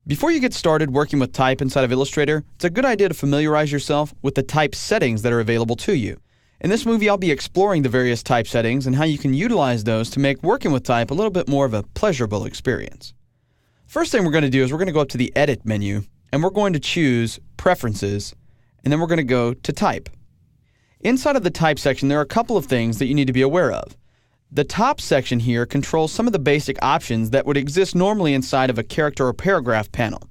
Before you get started working with type inside of Illustrator, it's a good idea to familiarize yourself with the type settings that are available to you. In this movie, I'll be exploring the various type settings and how you can utilize those to make working with type a little bit more of a pleasurable experience. First thing we're going to do is we're going to go up to the Edit menu, and we're going to choose Preferences, and then we're going to go to Type. Inside of the Type section, there are a couple of things that you need to be aware of. The top section here controls some of the basic options that would exist normally inside of a character or paragraph panel.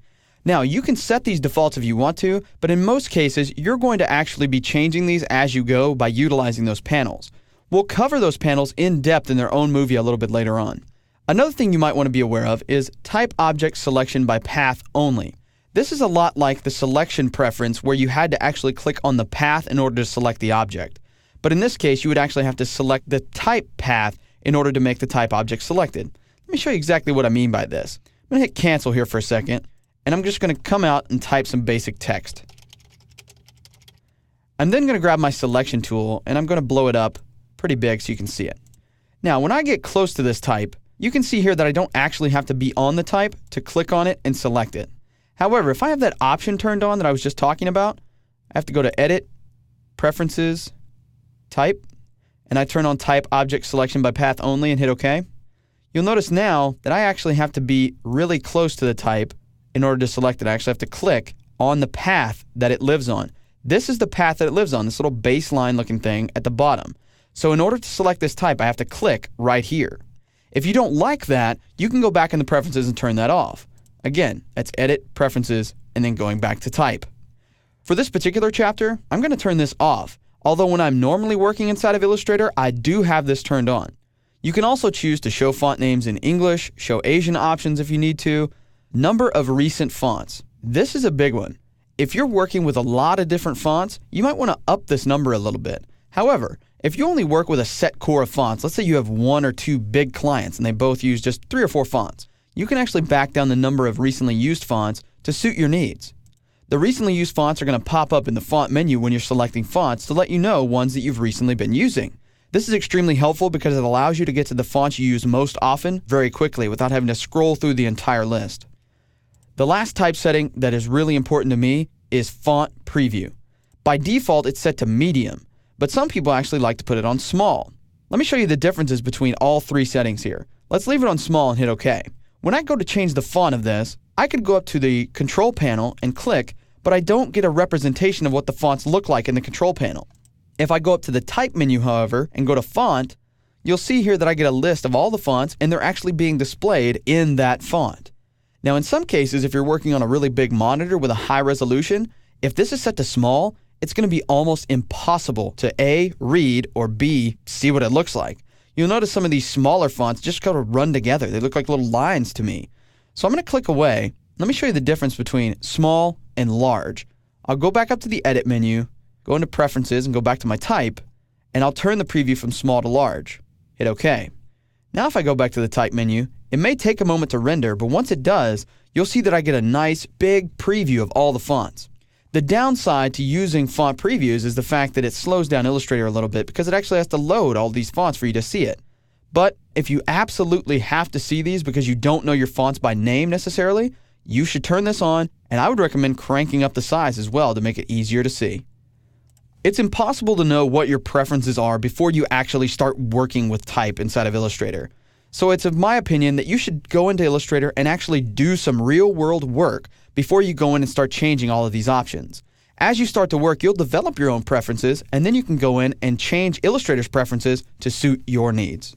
Now, you can set these defaults if you want to, but in most cases, you're going to actually be changing these as you go by utilizing those panels. We'll cover those panels in depth in their own movie a little bit later on. Another thing you might want to be aware of is Type Object Selection by Path Only. This is a lot like the selection preference where you had to actually click on the path in order to select the object. But in this case, you would actually have to select the type path in order to make the type object selected. Let me show you exactly what I mean by this. I'm going to hit cancel here for a second, and I'm just going to come out and type some basic text. I'm then going to grab my selection tool, and I'm going to blow it up pretty big so you can see it. Now, when I get close to this type, you can see here that I don't actually have to be on the type to click on it and select it. However, if I have that option turned on that I was just talking about, I have to go to Edit, Preferences, Type, and I turn on Type Object Selection by Path Only and hit OK. You'll notice now that I actually have to be really close to the type in order to select it. I actually have to click on the path that it lives on. This is the path that it lives on, this little baseline looking thing at the bottom. So in order to select this type, I have to click right here. If you don't like that, you can go back in the preferences and turn that off. Again, that's Edit, Preferences, and then going back to Type. For this particular chapter, I'm going to turn this off. Although when I'm normally working inside of Illustrator, I do have this turned on. You can also choose to show font names in English, show Asian options if you need to. Number of recent fonts. This is a big one. If you're working with a lot of different fonts, you might want to up this number a little bit. However, if you only work with a set core of fonts, let's say you have one or two big clients and they both use just 3 or 4 fonts, you can actually back down the number of recently used fonts to suit your needs. The recently used fonts are going to pop up in the font menu when you're selecting fonts to let you know ones that you've recently been using. This is extremely helpful because it allows you to get to the fonts you use most often very quickly without having to scroll through the entire list. The last type setting that is really important to me is Font Preview. By default, it's set to medium, but some people actually like to put it on small. Let me show you the differences between all 3 settings here. Let's leave it on small and hit OK. When I go to change the font of this, I could go up to the control panel and click, but I don't get a representation of what the fonts look like in the control panel. If I go up to the Type menu, however, and go to Font, you'll see here that I get a list of all the fonts and they're actually being displayed in that font. Now, in some cases, if you're working on a really big monitor with a high resolution, if this is set to small, it's going to be almost impossible to A, read, or B, see what it looks like. You'll notice some of these smaller fonts just kind of run together. They look like little lines to me. So I'm going to click away. Let me show you the difference between small and large. I'll go back up to the Edit menu, go into Preferences, and go back to my Type, and I'll turn the preview from small to large. Hit OK. Now if I go back to the Type menu, it may take a moment to render, but once it does, you'll see that I get a nice big preview of all the fonts. The downside to using font previews is the fact that it slows down Illustrator a little bit because it actually has to load all these fonts for you to see it. But if you absolutely have to see these because you don't know your fonts by name necessarily, you should turn this on, and I would recommend cranking up the size as well to make it easier to see. It's impossible to know what your preferences are before you actually start working with type inside of Illustrator. So it's of my opinion that you should go into Illustrator and actually do some real-world work before you go in and start changing all of these options. As you start to work, you'll develop your own preferences, and then you can go in and change Illustrator's preferences to suit your needs.